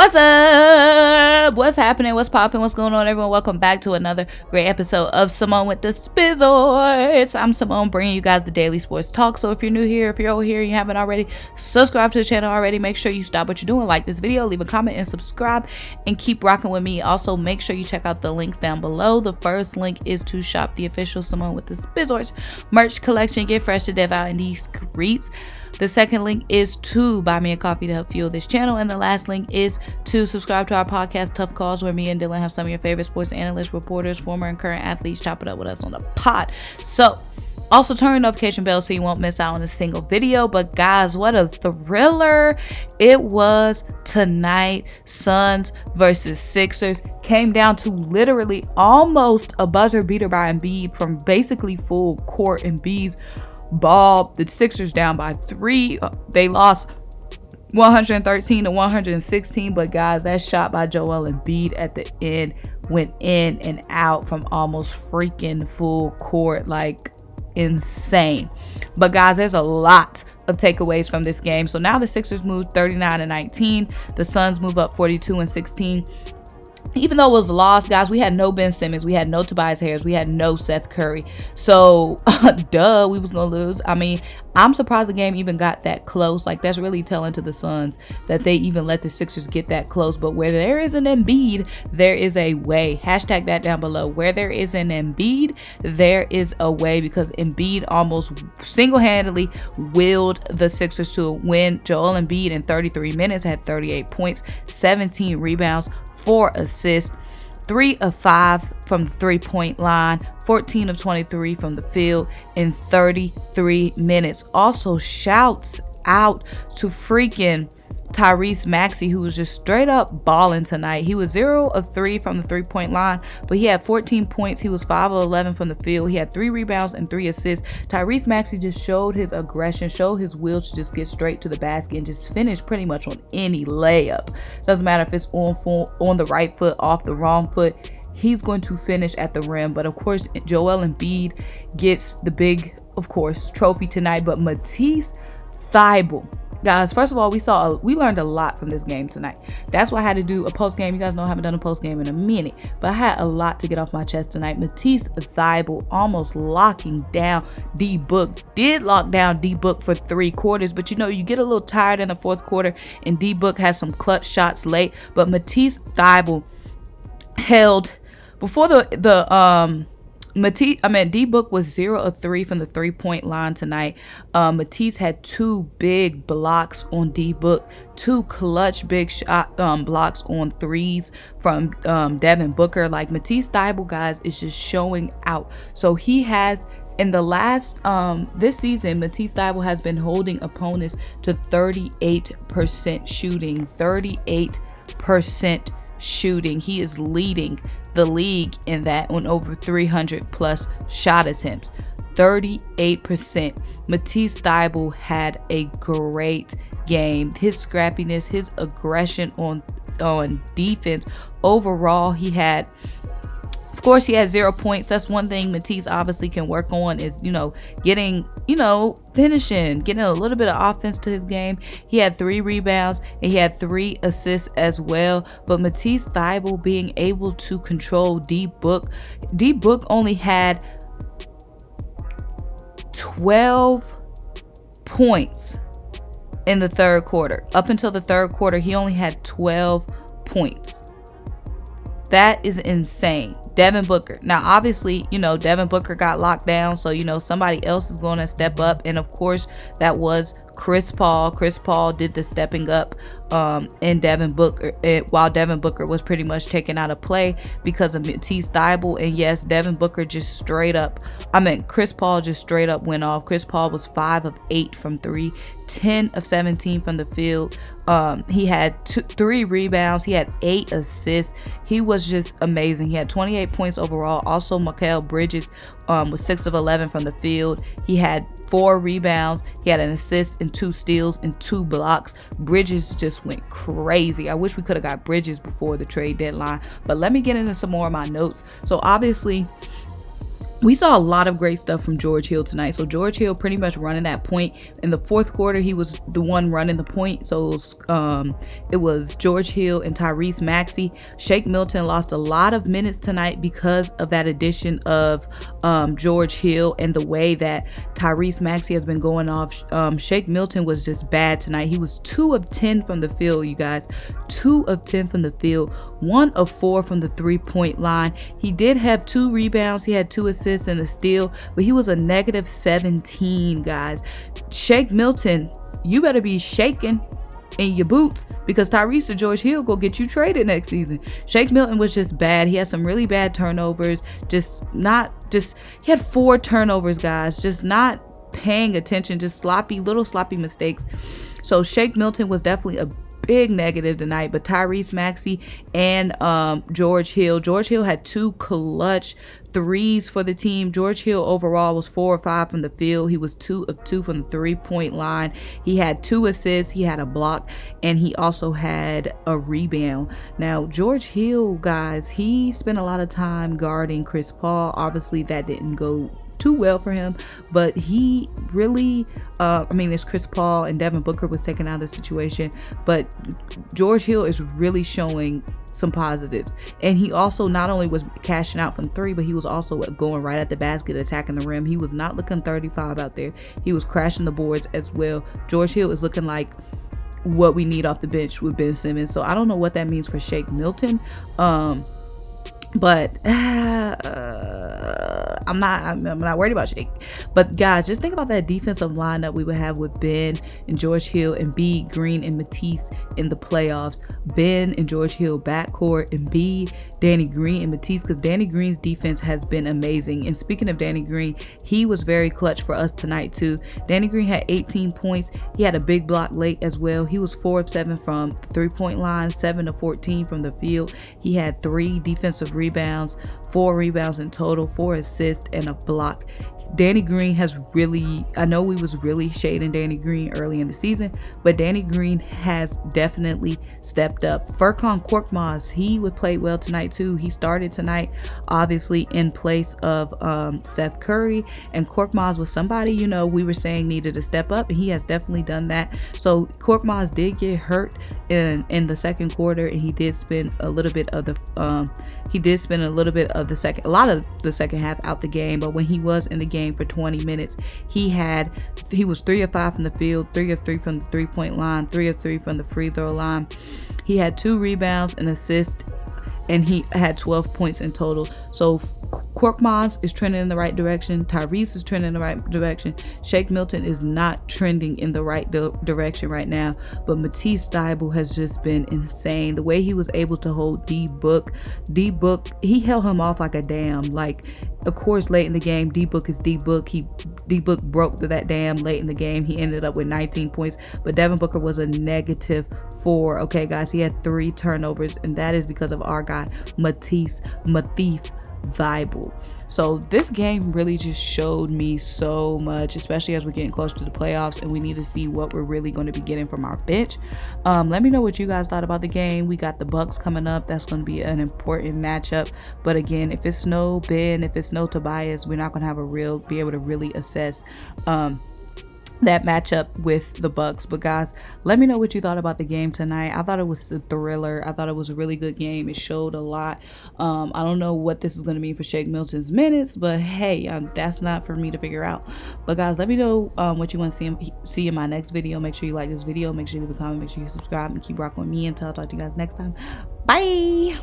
What's up? What's happening? What's popping? What's going on, everyone? Welcome back to another great episode of Simone with the Spizzords. I'm Simone, bringing you guys the daily sports talk. So if you're new here, if you're over here and you haven't already, subscribe to the channel already. Make sure you stop what you're doing, like this video, leave a comment, and subscribe, and keep rocking with me. Also, make sure you check out the links down below. The first link is to shop the official Simone with the Spizzords merch collection. Get fresh to death out in these streets. The second link is to buy me a coffee to help fuel this channel. And the last link is to subscribe to our podcast, Tough Calls, where me and Dylan have some of your favorite sports analysts, reporters, former and current athletes chop it up with us on the pod. So also turn your notification bell so you won't miss out on a single video. But guys, what a thriller it was tonight. Suns versus Sixers came down to literally almost a buzzer beater by Embiid from basically full court. Embiid's ball, the Sixers down by 3. They lost 113 to 116. But guys, that shot by Joel Embiid at the end went in and out from almost freaking full court, like insane. But guys, there's a lot of takeaways from this game. So now the Sixers moved 39-19. The Suns move up 42-16. Even though it was lost, guys, we had no Ben Simmons, we had no Tobias Harris, we had no Seth Curry. So, duh, we was going to lose. I mean, I'm surprised the game even got that close. Like, that's really telling to the Suns that they even let the Sixers get that close. But where there is an Embiid, there is a way. Hashtag that down below. Where there is an Embiid, there is a way, because Embiid almost single-handedly willed the Sixers to a win. Joel Embiid in 33 minutes had 38 points, 17 rebounds, 4 assists, 3 of 5 from the three-point line, 14 of 23 from the field in 33 minutes. Also, shouts out to freaking Tyrese Maxey, who was just straight up balling tonight. He was 0 of 3 from the three-point line, but he had 14 points. He was 5 of 11 from the field. He had 3 rebounds and 3 assists. Tyrese Maxey just showed his aggression, showed his will to just get straight to the basket and just finish pretty much on any layup. Doesn't matter if it's on the right foot, off the wrong foot. He's going to finish at the rim. But of course, Joel Embiid gets the big, of course, trophy tonight. But Matisse Thybulle, guys, first of all, we learned a lot from this game tonight. That's why I had to do a post game. You guys know I haven't done a post game in a minute, but I had a lot to get off my chest tonight. Matisse Thybulle almost locking down D Book. Did lock down D Book for 3 quarters, but you know, you get a little tired in the fourth quarter, and D Book has some clutch shots late. But Matisse Thybulle held before D Book was 0 of 3 from the three-point line tonight. Matisse had 2 big blocks on D Book, 2 clutch big shot blocks on threes from Devin Booker. Like, Matisse Thybulle, guys, is just showing out. So he has, in the last this season, Matisse Thybulle has been holding opponents to 38% shooting. 38% shooting. He is leading the league in that, on over 300 plus shot attempts. 38%. Matisse Thybulle had a great game. His scrappiness, his aggression on defense. Overall, he had, of course, he had 0 points. That's one thing Matisse obviously can work on, is, you know, getting, you know, finishing, getting a little bit of offense to his game. He had 3 rebounds and he had 3 assists as well. But Matisse Thybulle being able to control D Book. D Book only had 12 points in the third quarter. Up until the third quarter, he only had 12 points. That is insane. Devin Booker. Now, obviously, you know, Devin Booker got locked down, so, you know, somebody else is going to step up. And of course, that was Chris Paul. Chris Paul did the stepping up in Devin Booker, while Devin Booker was pretty much taken out of play because of Matisse Thybulle. And yes, Devin Booker just straight up, Chris Paul just straight up went off. Chris Paul was 5 of 8 from 3, 10 of 17 from the field. He had 3 rebounds. He had 8 assists. He was just amazing. He had 28 points overall. Also, Mikal Bridges was 6 of 11 from the field. He had 4 rebounds. He had an assist and 2 steals and 2 blocks. Bridges just went crazy. I wish we could have got Bridges before the trade deadline. But let me get into some more of my notes. So obviously, we saw a lot of great stuff from George Hill tonight. So George Hill pretty much running that point in the fourth quarter. He was the one running the point. So it was George Hill and Tyrese Maxey. Shake Milton lost a lot of minutes tonight because of that addition of George Hill and the way that Tyrese Maxey has been going off. Shake Milton was just bad tonight. He was 2 of 10 from the field, you guys. 2 of 10 from the field, 1 of 4 from the 3-point line. He did have 2 rebounds. He had 2 assists and a steal, but he was a negative 17, guys. Shake Milton, you better be shaking in your boots, because Tyrese and George Hill go get you traded next season. Shake Milton was just bad. He had some really bad turnovers. He had 4 turnovers, guys. Just not paying attention. Just little sloppy mistakes. So Shake Milton was definitely a big negative tonight. But Tyrese Maxey and George Hill had 2 clutch threes for the team. George Hill overall was 4 of 5 from the field. He was 2 of 2 from the 3-point line. He had 2 assists, he had a block, and he also had a rebound. Now George Hill, guys, he spent a lot of time guarding Chris Paul. Obviously that didn't go too well for him, but he really it's Chris Paul and Devin Booker was taken out of the situation, but George Hill is really showing some positives. And he also not only was cashing out from 3, but he was also going right at the basket, attacking the rim. He was not looking 35 out there. He was crashing the boards as well. George Hill is looking like what we need off the bench with Ben Simmons. So I don't know what that means for Shake Milton. But I'm not worried about Shake. But guys, just think about that defensive lineup we would have with Ben and George Hill and B, Green and Matisse in the playoffs. Ben and George Hill backcourt, and B, Danny Green and Matisse, because Danny Green's defense has been amazing. And speaking of Danny Green, he was very clutch for us tonight too. Danny Green had 18 points. He had a big block late as well. He was 4 of 7 from the 3-point line, 7 of 14 from the field. He had 3 defensive rebounds, 4 rebounds in total, 4 assists, and a block. Danny Green has really, I know we was really shading Danny Green early in the season, but Danny Green has definitely stepped up. Furkan Korkmaz, he would play well tonight too. He started tonight, obviously in place of Seth Curry, and Korkmaz was somebody, you know, we were saying needed to step up, and he has definitely done that. So Korkmaz did get hurt in the second quarter, and he did spend a lot of the second half out the game. But when he was in the game for 20 minutes, he was 3 of 5 from the field, 3 of 3 from the 3-point line, 3 of 3 from the free throw line. He had 2 rebounds, an assist, and he had 12 points in total. So Korkmaz is trending in the right direction. Tyrese is trending in the right direction. Shake Milton is not trending in the right direction right now. But Matisse Thybulle has just been insane. The way he was able to hold D-Book, he held him off like a dam. Like, of course, late in the game, D-Book is D-Book. D-Book broke that dam late in the game. He ended up with 19 points. But Devin Booker was a negative 4. Okay, guys, he had 3 turnovers, and that is because of our guy, Matisse Thybulle. So this game really just showed me so much, especially as we're getting close to the playoffs and we need to see what we're really going to be getting from our bench. Let me know what you guys thought about the game. We got the Bucks coming up. That's going to be an important matchup. But again, if it's no Ben, if it's no Tobias, we're not going to be able to really assess that matchup with the Bucks. But guys, let me know what you thought about the game tonight. I thought it was a thriller. I thought it was a really good game. It showed a lot. I don't know what this is going to mean for Shake Milton's minutes, but hey, that's not for me to figure out. But guys, let me know what you want to see in my next video. Make sure you like this video, make sure you leave a comment, make sure you subscribe, and keep rocking with me. Until I talk to you guys next time. Bye.